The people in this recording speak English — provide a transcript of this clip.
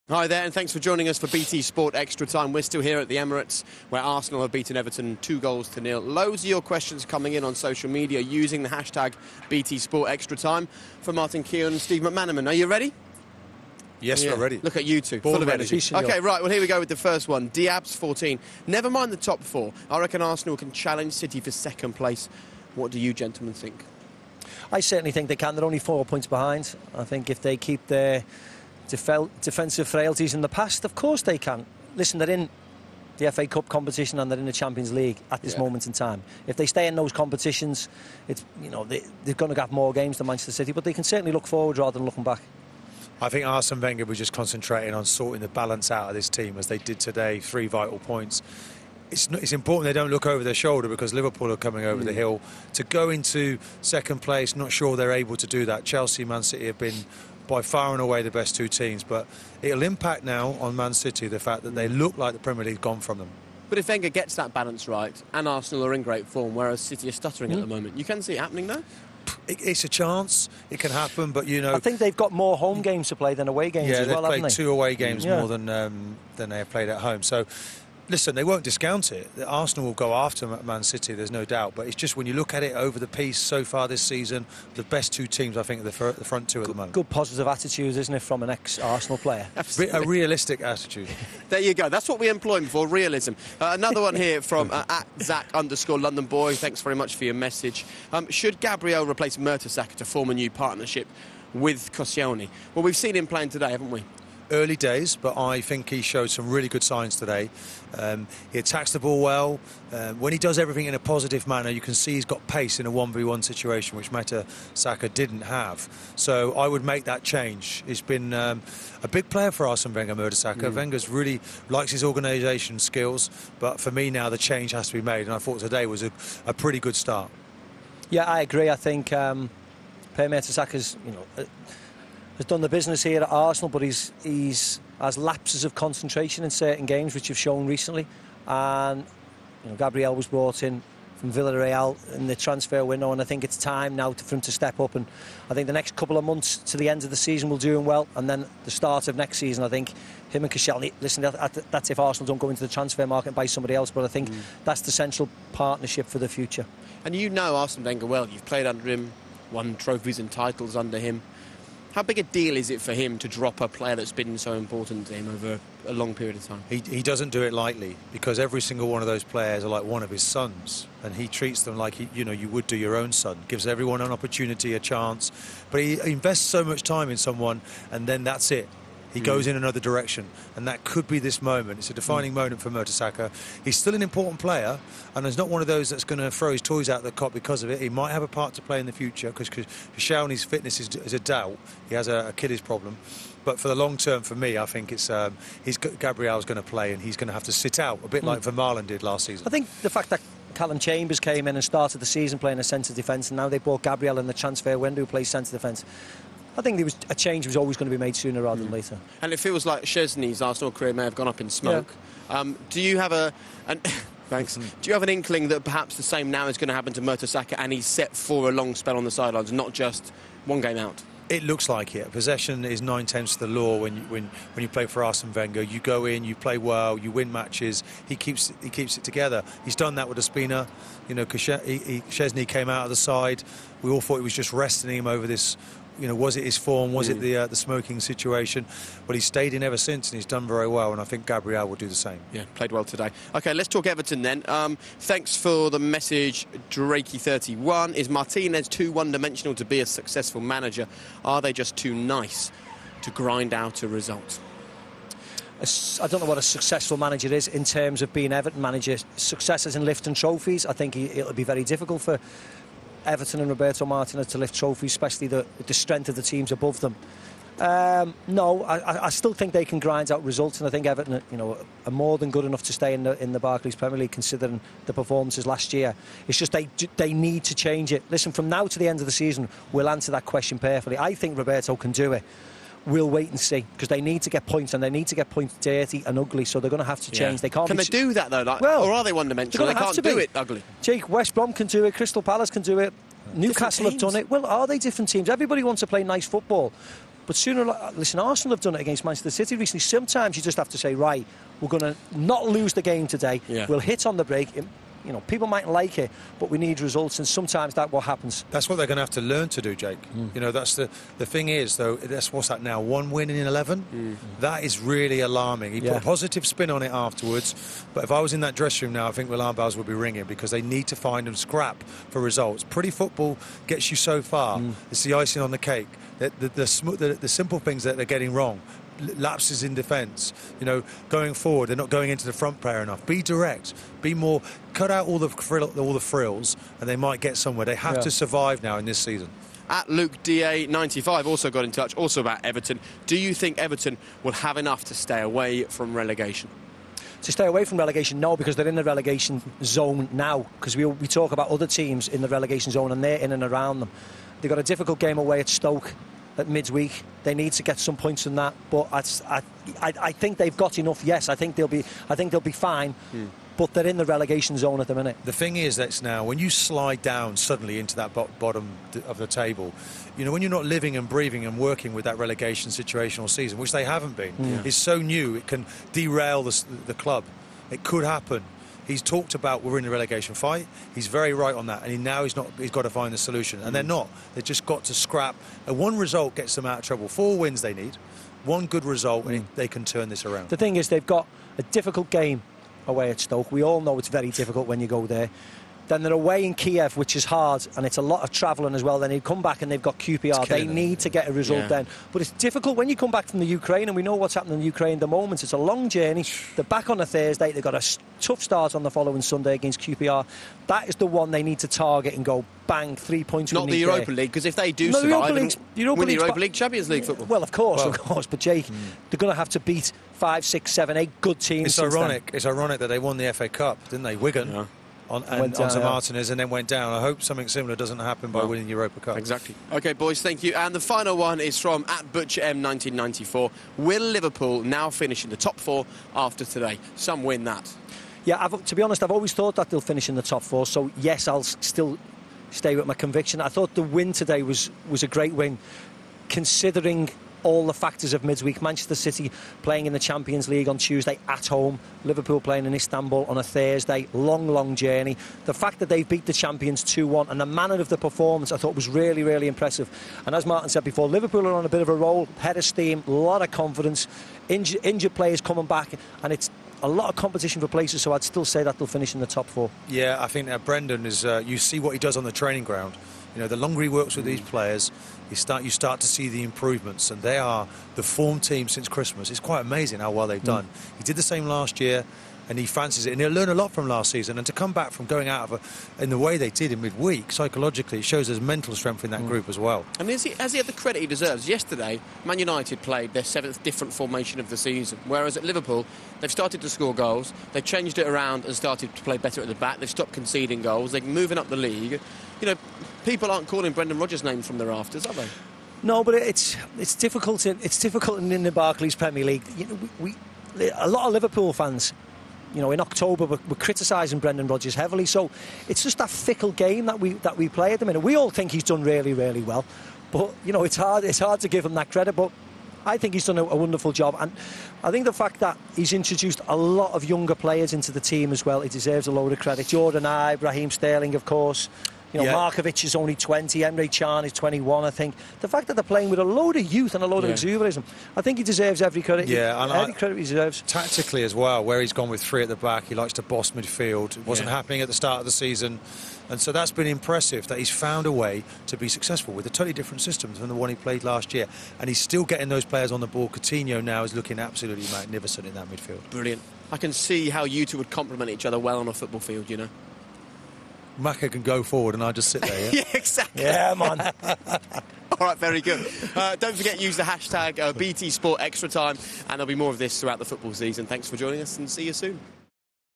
Hi there, and thanks for joining us for BT Sport Extra Time. We're still here at the Emirates, where Arsenal have beaten Everton 2-0. Loads of your questions coming in on social media using the hashtag BT Sport Extra Time. For Martin, Keown and Steve McManaman, are you ready? Yes, we're ready. Look at you two, full of energy. OK, right, well, here we go with the first one. Diab's 14. Never mind the top four. I reckon Arsenal can challenge City for second place. What do you gentlemen think? I certainly think they can. They're only 4 points behind. I think if they keep their defensive frailties in the past, of course they can. Listen, they're in the FA Cup competition and they're in the Champions League at this moment in time. If they stay in those competitions, it's, you know, they're going to have more games than Manchester City, but they can certainly look forward rather than looking back. I think Arsene Wenger was just concentrating on sorting the balance out of this team as they did today. 3 vital points. It's important they don't look over their shoulder because Liverpool are coming over the hill. To go into second place, not sure they're able to do that. Chelsea, Man City have been by far and away the best two teams, but it'll impact now on Man City the fact that they look like the Premier League's gone from them. But if Wenger gets that balance right, and Arsenal are in great form, whereas City are stuttering at the moment, you can see it happening though? It's a chance, it can happen, but you know... I think they've got more home games to play than away games as well, haven't they? Yeah, they've played 2 away games more than they have played at home, so... Listen, they won't discount it. Arsenal will go after Man City, there's no doubt. But it's just when you look at it over the piece so far this season, the best two teams, I think, are the front two at the moment. Good positive attitude, isn't it, from an ex-Arsenal player? A realistic attitude. There you go. That's what we employ him for, realism. Another one here from @Zach_London Boy. Thanks very much for your message. Should Gabriel replace Mertesacker to form a new partnership with Keown? Well, we've seen him playing today, haven't we? Early days, but I think he showed some really good signs today. He attacks the ball well. When he does everything in a positive manner, you can see he's got pace in a 1v1 situation, which Mertesacker didn't have. So I would make that change. He's been a big player for Arsene Wenger, Mertesacker. Wenger's really likes his organisation skills, but for me now the change has to be made, and I thought today was a pretty good start. Yeah, I agree. I think Per Mertesacker's, has done the business here at Arsenal, but he's has lapses of concentration in certain games, which have shown recently. And Gabriel was brought in from Villarreal in the transfer window, and I think it's time now for him to step up. And I think the next couple of months to the end of the season will do him well, and then the start of next season, I think him and Keown. Listen, that's if Arsenal don't go into the transfer market and buy somebody else, but I think that's the central partnership for the future. And you know Arsene Wenger well. You've played under him, won trophies and titles under him. How big a deal is it for him to drop a player that's been so important to him over a long period of time? He doesn't do it lightly, because every single one of those players are like one of his sons, and he treats them like you would do your own son. Gives everyone an opportunity, a chance, but he invests so much time in someone, and then that's it. He goes in another direction, and that could be this moment. It's a defining moment for Mertesacker. He's still an important player, and he's not one of those that's going to throw his toys out the cot because of it. He might have a part to play in the future, because Keown's fitness is a doubt. He has a Achilles problem. But for the long term, for me, I think it's Gabriel's going to play, and he's going to have to sit out, a bit like Vermaelen did last season. I think the fact that Callum Chambers came in and started the season playing a centre defence, and now they bought Gabriel in the transfer window who plays centre defence, I think there was a change was always going to be made sooner rather than later. And it feels like Szczesny's Arsenal career may have gone up in smoke. Yeah. Do you have thanks. Do you have an inkling that perhaps the same now is going to happen to Mertesacker, and he's set for a long spell on the sidelines, not just one game out? It looks like it. Possession is 9/10 of the law when you play for Arsene Wenger. You go in, you play well, you win matches. He keeps it together. He's done that with Ospina. Szczesny came out of the side. We all thought he was just resting him over this. Was it his form? Was it the smoking situation? But he's stayed in ever since, and he's done very well, and I think Gabriel will do the same. Yeah, played well today. OK, let's talk Everton then. Thanks for the message, Drakey31. Is Martinez too one-dimensional to be a successful manager? Are they just too nice to grind out a result? I don't know what a successful manager is in terms of being Everton manager. Success is in lifting trophies. I think it'll be very difficult for Everton and Roberto Martinez to lift trophies, especially the strength of the teams above them. No, I still think they can grind out results, and I think Everton, are more than good enough to stay in the Barclays Premier League, considering the performances last year. It's just they need to change it. Listen, from now to the end of the season, we'll answer that question perfectly. I think Roberto can do it. We'll wait and see, because they need to get points, and they need to get points dirty and ugly, so they're going to have to change. They can't. Can they do that though? Or are they one-dimensional? They can't do it ugly. Jake, West Brom can do it. Crystal Palace can do it. Newcastle have done it. Well, are they different teams? Everybody wants to play nice football. But listen, Arsenal have done it against Manchester City recently. Sometimes you just have to say, right, we're going to not lose the game today. Yeah. We'll hit on the break. You know, people might like it, but we need results, and sometimes that's what happens. That's what they're going to have to learn to do, Jake. You know, that's the thing is, though, what's that now, 1 win in 11? That is really alarming. He put a positive spin on it afterwards, but if I was in that dressing room now, I think alarm bells would be ringing, because they need to find and scrap for results. Pretty football gets you so far. It's the icing on the cake. The simple things that they're getting wrong. Lapses in defence, you know, going forward, they're not going into the front player enough. Be direct, be more, cut out all the frills, and they might get somewhere. They have to survive now in this season. At Luke DA95 also got in touch, also about Everton. Do you think Everton will have enough to stay away from relegation? To stay away from relegation, no, because they're in the relegation zone now. Because we talk about other teams in the relegation zone, and they're in and around them. They've got a difficult game away at Stoke at midweek. They need to get some points in that, but I think they've got enough. Yes, I think they'll be fine. But they're in the relegation zone at the minute. The thing is, that's now when you slide down suddenly into that bottom of the table, you know, when you're not living and breathing and working with that relegation situation all season, which they haven't been, it's so new, it can derail the club. It could happen. He's talked about we're in the relegation fight. He's very right on that, and he's got to find the solution. And they're not. They've just got to scrap. And one result gets them out of trouble. 4 wins they need. One good result, and they can turn this around. The thing is, they've got a difficult game away at Stoke. We all know it's very difficult when you go there. Then they're away in Kiev, which is hard, and it's a lot of travelling as well. Then they come back and they've got QPR. They need to get a result then. But it's difficult when you come back from the Ukraine, and we know what's happening in Ukraine at the moment. It's a long journey. They're back on a Thursday. They've got a tough start on the following Sunday against QPR. That is the one they need to target and go, bang, 3 points. Not the Europa League, because if they do survive, win the Europa League, Champions League football. Well, of course. But Jake, they're going to have to beat 5, 6, 7, 8 good teams. It's ironic. It's ironic that they won the FA Cup, didn't they? Wigan. Onto Martinez and then went down. I hope something similar doesn't happen by winning Europa Cup. Exactly. OK, boys, thank you. And the final one is from @ButcherM1994. Will Liverpool now finish in the top 4 after today? Some win that. Yeah, to be honest, I've always thought that they'll finish in the top 4. So, yes, I'll still stay with my conviction. I thought the win today was a great win, considering all the factors of midweek. Manchester City playing in the Champions League on Tuesday at home, Liverpool playing in Istanbul on a Thursday, long journey. The fact that they beat the champions 2-1 and the manner of the performance I thought was really, really impressive. And as Martin said before, Liverpool are on a bit of a roll, head of steam, a lot of confidence, injured players coming back, and it's a lot of competition for places, so I'd still say that they'll finish in the top 4. Yeah, I think Brendan is, you see what he does on the training ground. You know, the longer he works with these players, you start to see the improvements, and they are the form team since Christmas. It's quite amazing how well they've done. He did the same last year, and he fancies it, and he'll learn a lot from last season. And to come back from going out of in the way they did in midweek, psychologically, it shows there's mental strength in that group as well. And has he had the credit he deserves? Yesterday, Man United played their 7th different formation of the season, whereas at Liverpool, they've started to score goals, they've changed it around and started to play better at the back, they've stopped conceding goals, they're moving up the league. You know, people aren't calling Brendan Rodgers names from the rafters, are they? No, but it's difficult. It's difficult in the Barclays Premier League. You know, a lot of Liverpool fans, you know, in October we're criticising Brendan Rodgers heavily. So it's just that fickle game that we play at the minute. We all think he's done really, really well, but you know, it's hard to give him that credit. But I think he's done a wonderful job, and I think the fact that he's introduced a lot of younger players into the team as well, he deserves a load of credit. Jordan Ibe, Raheem Sterling, of course. You know, Markovic is only 20, Emre Can is 21, I think. The fact that they're playing with a load of youth and a load of exuberism, I think he deserves every credit. Every credit he deserves. Tactically as well, where he's gone with 3 at the back, he likes to boss midfield. It wasn't happening at the start of the season. And so that's been impressive, that he's found a way to be successful with a totally different system than the one he played last year. And he's still getting those players on the ball. Coutinho now is looking absolutely magnificent in that midfield. Brilliant. I can see how you two would complement each other well on a football field, you know. Maka can go forward and I just sit there, yeah, exactly. Yeah, man. All right, very good. Don't forget, use the hashtag BT Sport Extra Time, and there'll be more of this throughout the football season. Thanks for joining us, and see you soon.